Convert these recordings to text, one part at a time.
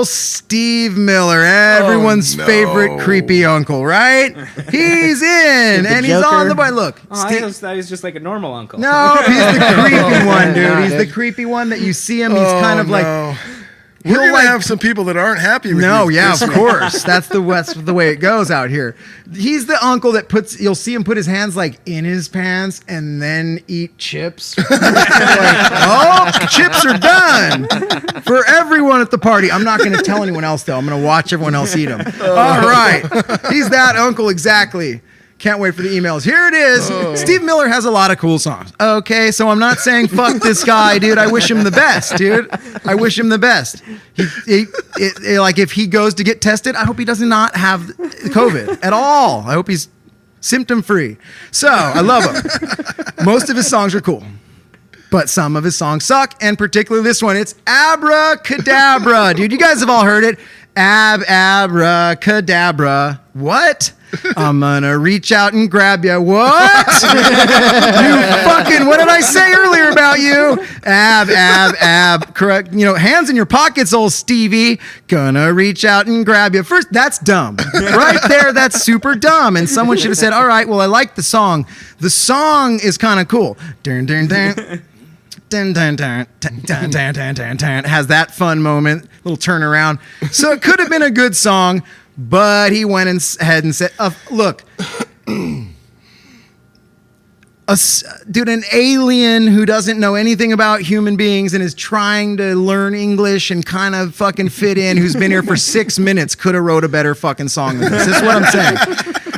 Uncle Steve Miller, everyone's favorite creepy uncle, right? He's in, and he's on the bike. Look, I thought he was just like a normal uncle. No, he's the creepy one, dude. He's the creepy one that you see him. He's kind of like. We're going to have some people that aren't happy with you. No, yeah, of course. That's the way it goes out here. He's the uncle that you'll see him put his hands like in his pants and then eat chips. Like, oh, chips are done for everyone at the party. I'm not going to tell anyone else, though. I'm going to watch everyone else eat them. All right. He's that uncle exactly. Can't wait for the emails. Here it is. Steve Miller has a lot of cool songs. Okay, so I'm not saying fuck this guy, dude. I wish him the best, dude. I wish him the best. Like if he goes to get tested, I hope he does not have COVID at all. I hope he's symptom free. So I love him. Most of his songs are cool, but some of his songs suck, and particularly this one. It's Abracadabra, dude. You guys have all heard it. Abracadabra. What? I'm gonna reach out and grab you. What? You fucking, what did I say earlier about you? Correct. You know, hands in your pockets, old Stevie. Gonna reach out and grab you. First, that's dumb. Right there, that's super dumb. And someone should have said, all right, well, I like the song. The song is kind of cool. Dun, dun, dun. Dun, dun, dun, dun, dun, dun, dun, dun, dun. Has that fun moment, little turnaround. So it could have been a good song, but he went ahead and said, look, dude, an alien who doesn't know anything about human beings and is trying to learn English and kind of fucking fit in, who's been here for 6 minutes, could have wrote a better fucking song than this. This is what I'm saying.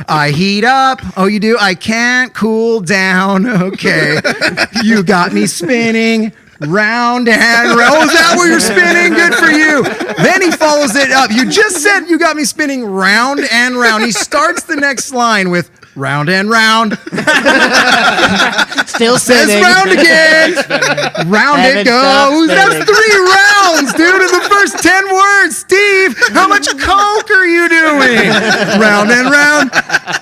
I heat up. Oh, you do? I can't cool down. Okay. You got me spinning round and round. Oh, is that where you're spinning? Good for you. Then he follows it up. You just said you got me spinning round and round. He starts the next line with round and round. Still says spinning. round again. Round it goes. That's 3 rounds, dude, in the first 10 words. Steve, how much coke are you doing? Round and round.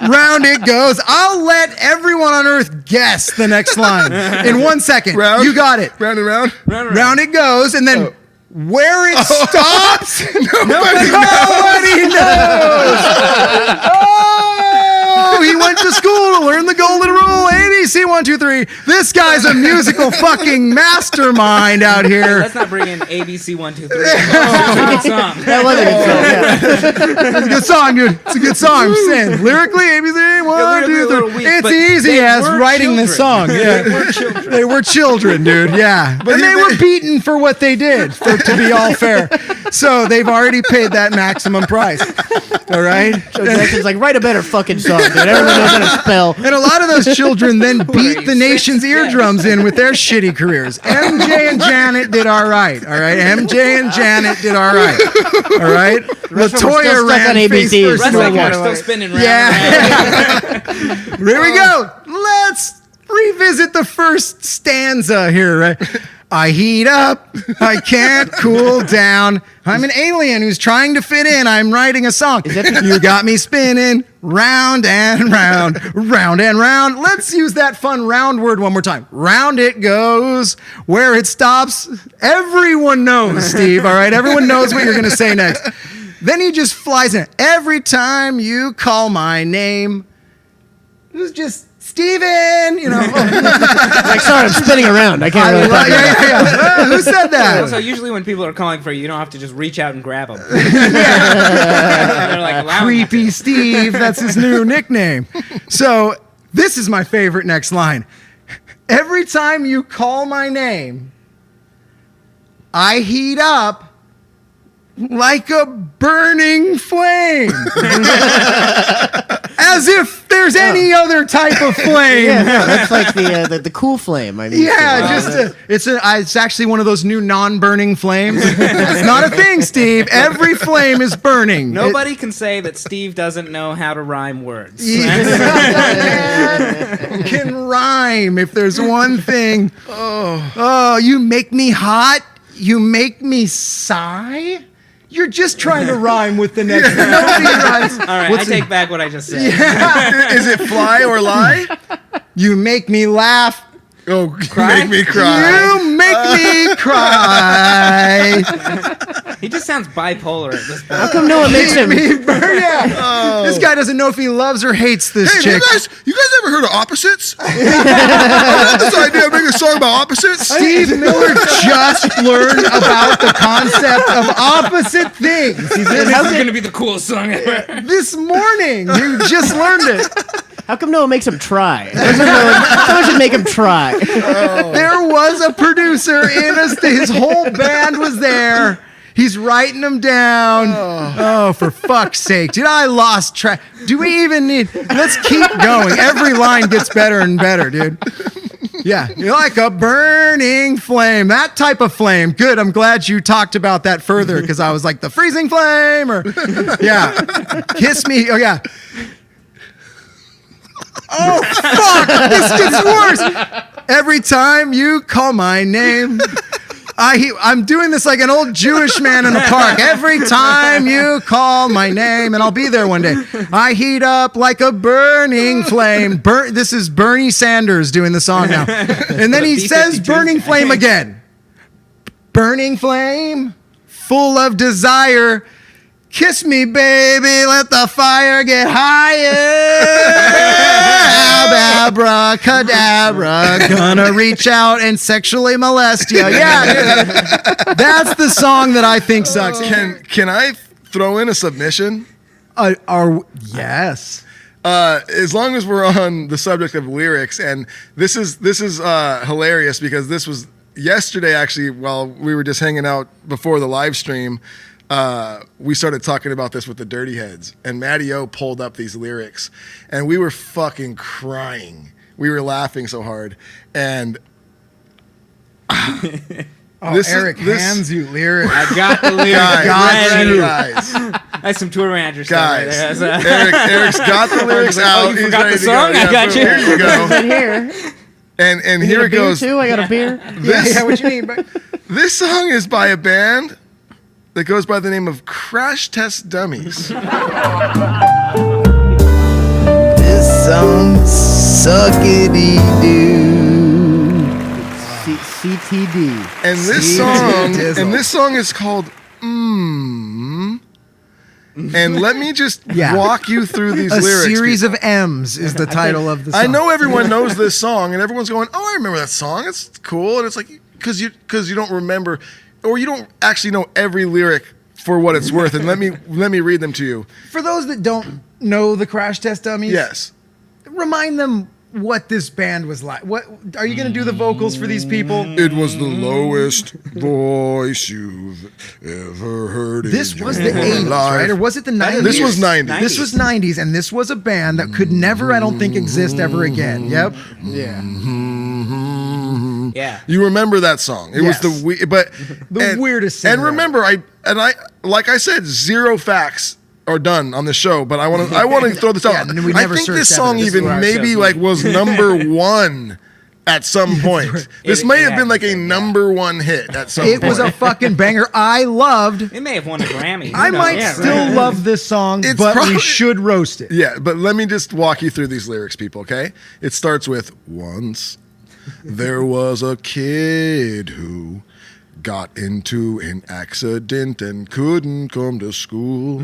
Round it goes. I'll let everyone on earth guess the next line in 1 second. Round, you got it. Round and round. Round it goes, and then where it stops, nobody knows. Oh, he went to school to learn the golden rule. ABC 1, 2, 3. This guy's a musical fucking mastermind out here. Let's not bring in ABC 1, 2, 3. That's a good song. That was a good song. Yeah. It's a good song, dude. It's a good song. I'm saying lyrically, ABC 1, 2, 3. It's easy as writing this song. Yeah, they were children, dude. Yeah, and they were beaten for what they did. To be all fair, so they've already paid that maximum price. All right. Joe Jackson's like, write a better fucking song, dude. Everyone knows how to spell. And a lot of those children then beat the nation's eardrums in with their shitty careers. MJ and Janet did all right. All right. MJ and Janet did all right. All right. Latoya ran face first. The rest of them are still spinning round. Yeah. Here we go. Let's revisit the first stanza here. Right. I heat up, I can't cool down. I'm an alien who's trying to fit in. I'm writing a song. You got me spinning round and round, round and round. Let's use that fun round word one more time. Round it goes. Where it stops, everyone knows, Steve, all right? Everyone knows what you're going to say next. Then he just flies in. Every time you call my name, it was just... Steven, you know. Like, sorry, I'm spinning around. I can't really talk about it. Who said that? Also, usually when people are calling for you, you don't have to just reach out and grab them. They're like, Creepy Steve, that's his new nickname. So this is my favorite next line. Every time you call my name, I heat up like a burning flame. As if there's any other type of flame. Yeah, that's like the cool flame. I mean, yeah, it's actually one of those new non-burning flames. It's not a thing, Steve. Every flame is burning. Nobody can say that Steve doesn't know how to rhyme words. Can rhyme if there's one thing. Oh, you make me hot. You make me sigh. You're just trying to rhyme with the next one. Nobody rhymes. All right, I take back what I just said. Yeah. Is it fly or lie? You make me laugh. Oh, cry? Make me cry. You make me cry. He just sounds bipolar at this point. How come no one makes him? This guy doesn't know if he loves or hates this Hey, chick. you guys ever heard of opposites? I had this idea of making a song about opposites. Steve Miller just learned about the concept of opposite things. This is going to be the coolest song ever. This morning, you just learned it. How come no one makes him try? Someone should make him try. There was a producer in us. His whole band was there. He's writing them down. Oh, for fuck's sake. Dude, I lost track. Do we even need... Let's keep going. Every line gets better and better, dude. Yeah, you're like a burning flame. That type of flame. Good, I'm glad you talked about that further, because I was like, the freezing flame, or... Yeah. Kiss me. Oh, yeah. Oh, fuck! This gets worse! Every time you call my name... I'm doing this like an old Jewish man in a park. Every time you call my name, and I'll be there one day, I heat up like a burning flame. This is Bernie Sanders doing the song now. And then he says burning flame again. Burning flame, full of desire. Kiss me, baby, let the fire get higher. Abracadabra, gonna reach out and sexually molest you. Yeah, dude. That's the song that I think sucks. Can I throw in a submission? Yes. As long as we're on the subject of lyrics, and this is hilarious because this was yesterday actually while we were just hanging out before the live stream. We started talking about this with the Dirty Heads, and Matty O pulled up these lyrics, and we were fucking crying. We were laughing so hard, and Eric hands you lyrics. I got the lyrics. Guys, That's some tour manager stuff. guys. Right there. Eric's got the lyrics out. you He's forgot ready the to go. song? I got boom, you. Here you go. Here. And You here need it a beer goes. too? I got a beer. Yeah, what you need, bro? This song is by a band that goes by the name of Crash Test Dummies. This song suckity-doo. CTD. And this song is called And let me just walk you through these A lyrics. series of M's is the title of the song. I know everyone knows this song, and everyone's going, "Oh, I remember that song. It's cool." And it's like because you don't remember, or you don't actually know every lyric for what it's worth. And let me read them to you. For those that don't know the Crash Test Dummies, Yes. remind them what this band was like. What are you going to do the vocals for these people? It was the lowest voice you've ever heard. This was the 80s, right? Or was it the 90s? This was 90s. This was 90s, and this was a band that could never, I don't think, exist ever again. Yep. Yeah. Yeah. You remember that song? It Yes. was the weirdest singer And remember, I like I said, zero facts are done on the show, but I want to throw this out. Yeah, and we I never think this searched song evidence. even This is maybe where our like was number one at some point. This It may have been like a had been, number one hit at some It point. was a fucking banger. I loved. It may have won a Grammy. Who I knows? might Yeah, still right. love this song, It's but we probably- should roast it. Yeah, but let me just walk you through these lyrics, people, okay? It starts with, once there was a kid who got into an accident and couldn't come to school.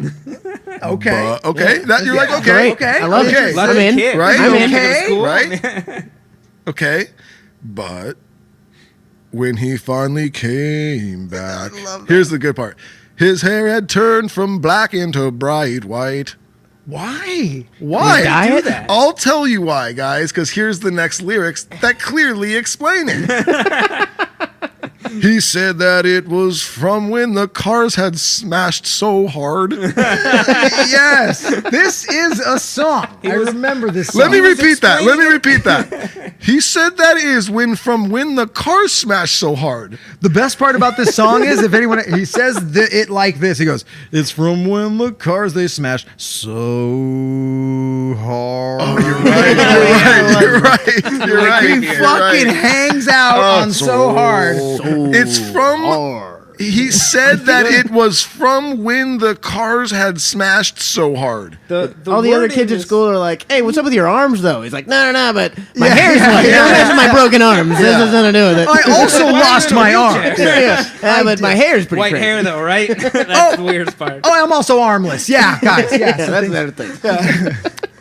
Okay. Okay, that you're like, okay. Great. Okay. I love Okay. it. Love I'm the in. kid. Right? I'm in. Okay. School. Right? Okay, but when he finally came back, here's the good part. His hair had turned from black into bright white. Why? Why? Diet? do that? I'll tell you why, guys, because here's the next lyrics that clearly explain it. He said that it was from when the cars had smashed so hard. Yes. This is a song. I remember this song. Let me repeat that. He said that is from when the cars smashed so hard. The best part about this song is if anyone, he says it like this. He goes, it's from when the cars they smashed so hard. Oh, you're right. He fucking hangs out on so hard. It's from. He said that it was from when the cars had smashed so hard. All the other kids at school are like, "Hey, what's up with your arms, though?" He's like, "No, but my Yeah, hair's yeah, white. yeah. Don't mention my broken arms. This has nothing to do with it." I also lost my arm. But my hair's pretty White crazy. hair, though, right? That's the weirdest part. Oh, I'm also armless. Yeah, guys. Yeah, Yeah, that's another thing.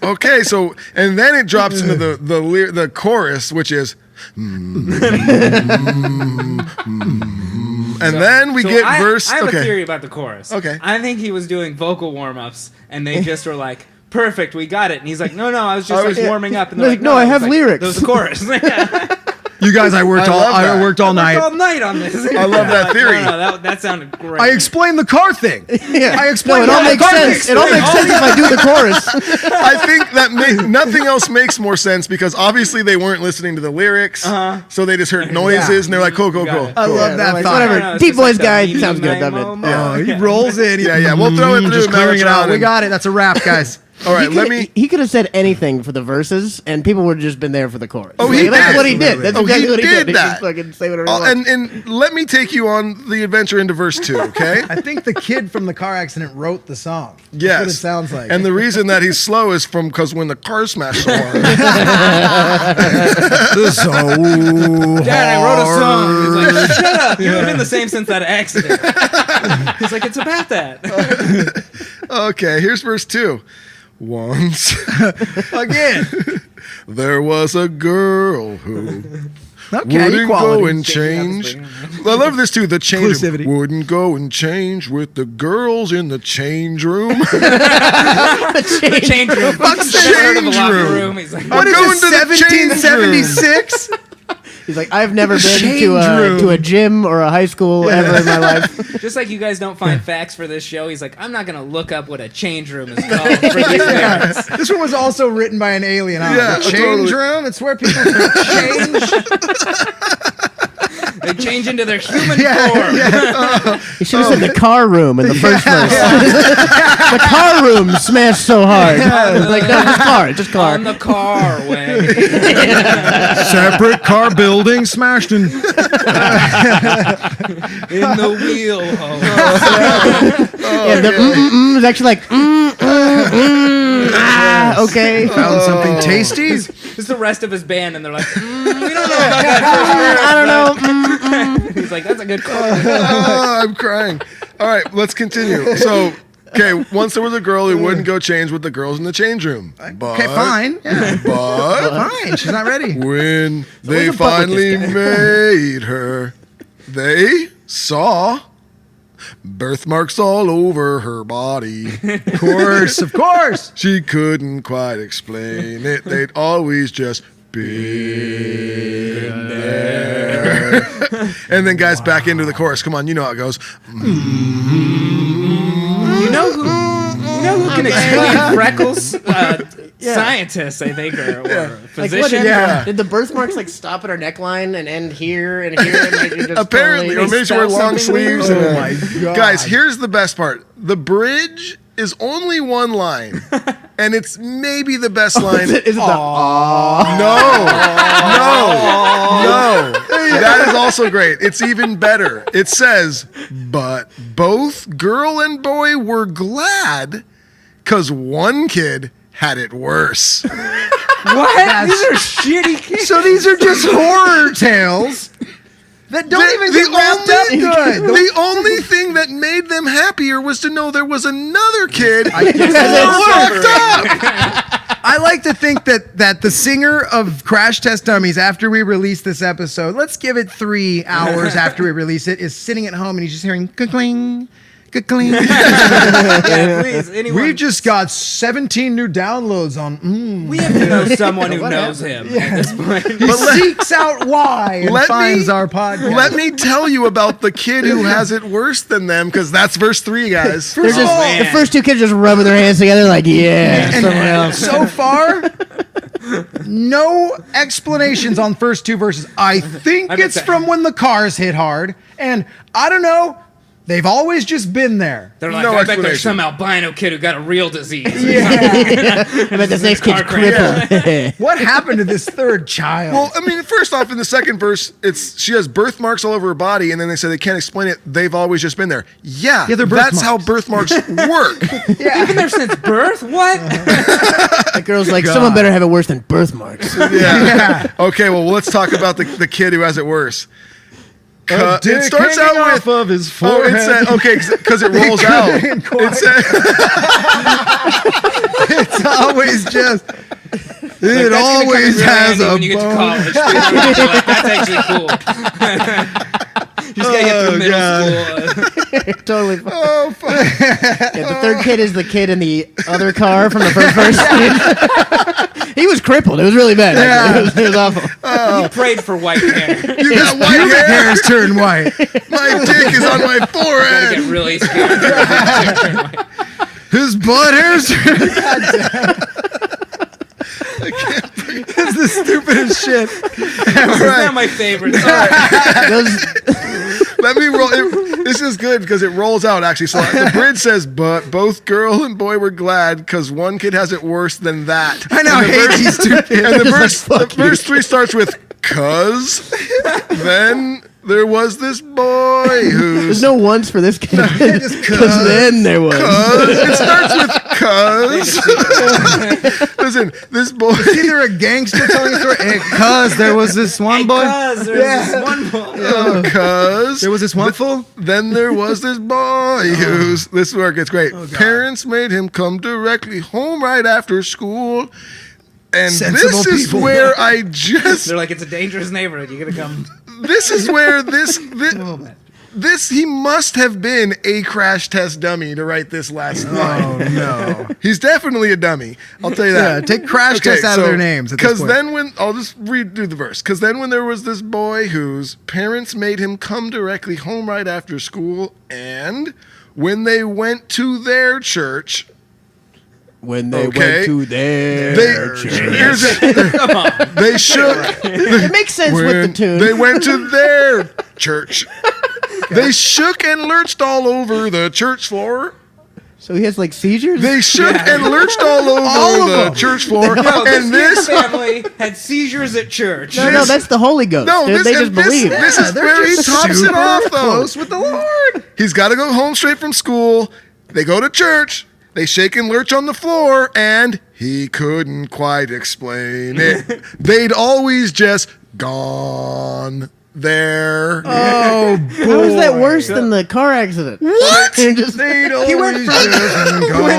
Okay, so and then it drops into the chorus, which is, and then we get verse. I have okay. a theory about the chorus. Okay. I think he was doing vocal warm-ups, and they just were like, perfect, we got it. And he's like, no, I was just warming up. And they're Like, no, I have lyrics. There's a chorus. You guys, I worked all night. all night on this. I love that theory. No, that sounded great. I explained the car thing. Yeah. I explained it all how the makes car sense. thing It all makes sense if I do the chorus. I think that nothing else makes more sense because obviously they weren't listening to the lyrics, so they just heard noises and they're like, cool. Got it. I love that Like, thought. whatever. No, it's Deep just like voice the guy meme sounds good, memo doesn't it? mo. Oh, he rolls in. Yeah, we'll throw it through. Just clearing it out. We got it. That's a wrap, guys. All right, He could have said anything for the verses, and people would have just been there for the chorus. Oh, he That's did. what he did. That's Oh, exactly he what he did did. that. He just fucking say whatever he wanted. and let me take you on the adventure into verse 2, okay? I think the kid from the car accident wrote the song. That's Yes. what it sounds like. And the reason that he's slow is because when the car smashed so hard. so Dad, I wrote a song. He's like, shut up. You have been the same since that accident. He's like, it's about that. Okay, here's verse 2. Once again. there was a girl who Okay, wouldn't go equality. and change. I love this too. The change Inclusivity. wouldn't go and change with the girls in the change room. The change room. Fuck's the Never heard of a change locker room. room. He's like, What is going this, to the change room. 1776? He's like, I've never been Change to room. a gym or a high school ever in my life. just like you guys don't find facts for this show, he's like, I'm not going to look up what a change room is called for these lyrics. This one was also written by an alien. Huh? Yeah, The change totally. room. It's where people change. They change into their human form. He should have said the car room in the first verse. The car room smashed so hard. It's like, no, just car. On the car way. Separate car building smashed in. In the wheelhouse. Yeah, the is actually like, okay. Found something tasty. This is the rest of his band, and they're like, we don't know about that. I don't know. He's like, that's a good call. Oh, I'm crying. All right, let's continue. So, okay, once there was a girl who wouldn't go change with the girls in the change room. But, Okay, fine. Yeah. But Fine. She's not ready. when they what's up with finally this made her, they saw birthmarks all over her body. Of course. She couldn't quite explain it. They'd always just been there. And then, guys, back into the chorus. Come on, you know how it goes. You know who can explain freckles? Scientists, I think, or Like, physicians. Yeah. Did the birthmarks like stop at her neckline and end here and here? And like, just Apparently, or totally- maybe she wear long sleeves. Oh and- my God. Guys, here's the best part. The bridge is only one line, and it's maybe the best line. Is it the No. That is also great. It's even better. It says, but both girl and boy were glad because one kid had it worse. What? These are shitty kids. So these are just horror tales that don't even get wrapped up good. The only thing that made them happier was to know there was another kid I guess locked up. I like to think that the singer of Crash Test Dummies, after we release this episode, let's give it 3 hours after we release it, is sitting at home and he's just hearing ka-cling, ka-cling. Yeah, please. Anyone. We've just got 17 new downloads on. We have to know someone who knows him at this point. He seeks out why and finds our podcast. Let me tell you about the kid who has it worse than them, because that's verse 3, guys. They're just, man. the first two kids just rubbing their hands together like, yeah, someone else. So far, no explanations on first 2 verses. I think I bet it's that- from when the cars hit hard, and I don't know. They've always just been there. They're like, No I bet there's explanation. some albino kid who got a real disease. But this next kid's Car crash. crippled. What happened to this third child? Well, I mean, first off, in the second verse, she has birthmarks all over her body, and then they say they can't explain it. They've always just been there. Yeah, they're that's how birthmarks work. They've been there since birth? What? The girl's like, someone better have it worse than birthmarks. Yeah. Okay, well, let's talk about the kid who has it worse. It starts out with of his Oh, forehead. it said, okay, because it rolls out. couldn't quite- It said, It's always just. It That's gonna come always in real has handy a when you get to bone. college. That's actually cool. You just gotta get through middle school. Totally fine. oh, fuck. Yeah, the third kid is the kid in the other car from the first verse. He was crippled. It was really bad. Actually. It was awful. You prayed for white hair. You got white Pubic hair. hairs turn white. My dick is on my Gotta forehead. get really scared. His butt hairs turn. It's the stupidest shit. This is not my favorite. Those- Let me roll. This is good because it rolls out, actually. So the bridge says, but both girl and boy were glad because one kid has it worse than that. I know, I hate these two kids. And the Just like, fuck you. verse 3 starts with, cuz then there was this boy There's who's... no once for this kid. just Because then there was. It starts with cuz. Listen, this boy... Either a gangster telling a story. Hey, cuz there was this one boy. Because there's this one boy. Cuz There was this one fool. then there was this boy who's... This work, it's great. Parents made him come directly home right after school. And Sensible this is people. where I just... They're like, it's a dangerous neighborhood. You gotta come. This is where this he must have been a crash test dummy to write this last line. Oh no. He's definitely a dummy. I'll tell you Yeah, that. take crash tests out of their names. Because then when I'll just redo the verse. Because then when there was this boy whose parents made him come directly home right after school, and when they went to their church, When they Okay. went to their church. here's it. Come on. They shook. It makes sense with the When tune. they went to their church. They shook and lurched all over the church floor. So he has like seizures? They shook and lurched all over the church floor. No, and this this, family had seizures at church. no, that's the Holy Ghost. no, Dude, this, they and just believe. this is they're where he just tops it super off, though. close with the Lord. He's got to go home straight from school. They go to church. They shake and lurch on the floor, and he couldn't quite explain it. They'd always just gone there. Oh boy. How is that worse than the car accident? What? They're just- He went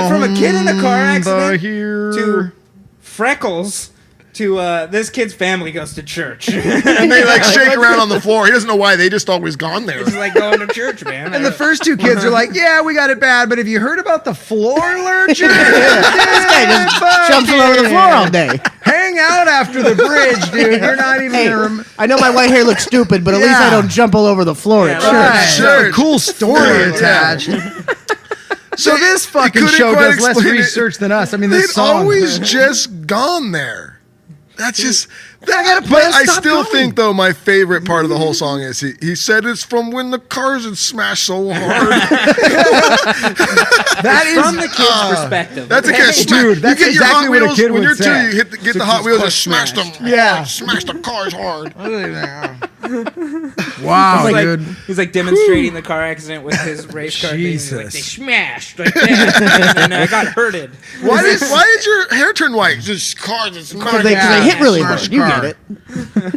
from a kid in a car accident here. to Freckles to this kid's family goes to church. And they like shake around on the floor. He doesn't know why. They just always gone there. It's like going to church, man. And the first two kids are like, yeah, we got it bad, but have you heard about the floor lurcher? This guy just jumps all over the floor all day. Hang out after the bridge, dude. You're not even Hey, gonna I know my white hair looks stupid, but at least Yeah. I don't jump all over the floor at Yeah, church. right. Sure. A cool story Yeah. attached. So this fucking couldn't show quite does less explain it. research than us. I mean, They'd this song. always just gone there. That's just. gotta But play us I stop still going. think, though, my favorite part of the whole song is he said it's from when the cars had smashed so hard. That is from the kid's perspective. That's a okay? kid, Dude, that's you get your exactly Hot what a Wheels, kid when would you're two, say. you get the Hot Wheels and smash them. Yeah. Smash the cars hard. Wow, He's like, dude. he's like demonstrating the car accident with his race car. Thing. He's like, Jesus. they smashed like that, and I got hurted. Why did your hair turn white? Just cars and Because they hit really hard. You get it.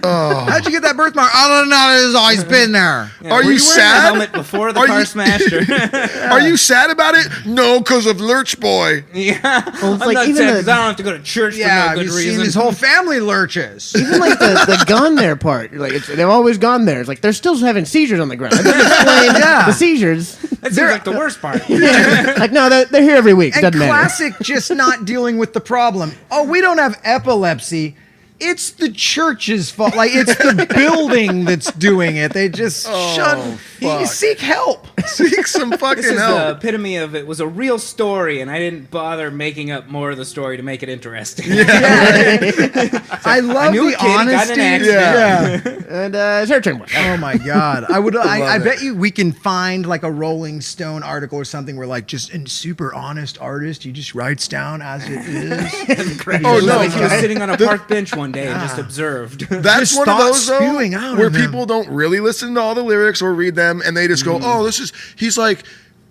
How'd you get that birthmark? I don't know. It's always been there. Yeah, Are were you wearing sad? The helmet before the Are car you- smashed? Or? Are you sad about it? No, because of Lurch Boy. Yeah, Well, it's I'm like not even sad the- because I don't have to go to church Yeah, for no you've good seen reason. his whole family lurches. Even like the gone there part. Like they've always gone there. It's like they're still having seizures on the ground. I didn't explain Yeah. the seizures. That seems like the worst part. Like no, they're here every week. And Doesn't matter. classic just not dealing with the problem. Oh, we don't have epilepsy. It's the church's fault. Like, it's the building that's doing it. They just fuck. seek help. Seek some fucking This is the help. epitome of it was a real story, and I didn't bother making up more of the story to make it interesting. I love knew a the kid, he got in an honesty. accident. Yeah. And it's her turn. Oh my God. I would. I it. bet you we can find like a Rolling Stone article or something where like just a super honest artist, he just writes down as it is. Oh, no. Like he was sitting on a park bench one day and just observed. That's Just one of thoughts those though, spewing out where of him. people don't really listen to all the lyrics or read them, and they just go, "Oh, he's like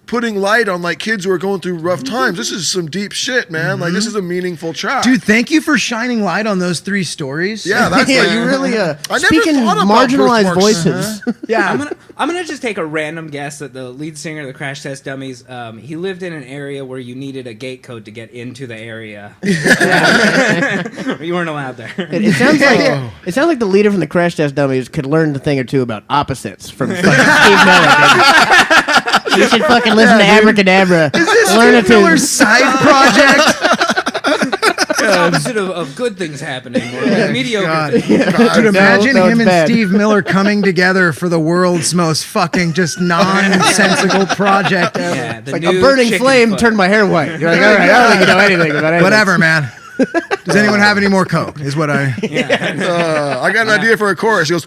putting light on like kids who are going through rough times. This is some deep shit, man. Like this is a meaningful track." Dude, thank you for shining light on those 3 stories. Yeah, that's Yeah, like, you really never speaking thought about marginalized birthmarks. voices. Yeah. I'm gonna just take a random guess that the lead singer of the Crash Test Dummies, he lived in an area where you needed a gate code to get into the area. You weren't allowed there. It sounds like the leader from the Crash Test Dummies could learn a thing or two about opposites from fucking Steve Miller. Dude. You should fucking listen to Abracadabra. Is this learn Steve it Miller's side project? It's the opposite of good things happening, or like mediocre God. things. Dude, imagine no, him it's and bad. Steve Miller coming together for the world's most fucking just nonsensical project ever. Yeah, the Like new a burning chicken flame foot. turned my hair white. You're like, all right, I don't think you know anything about anything. Whatever, man. Does anyone have any more coke? Is what I. Yeah. I got an idea for a chorus. He goes.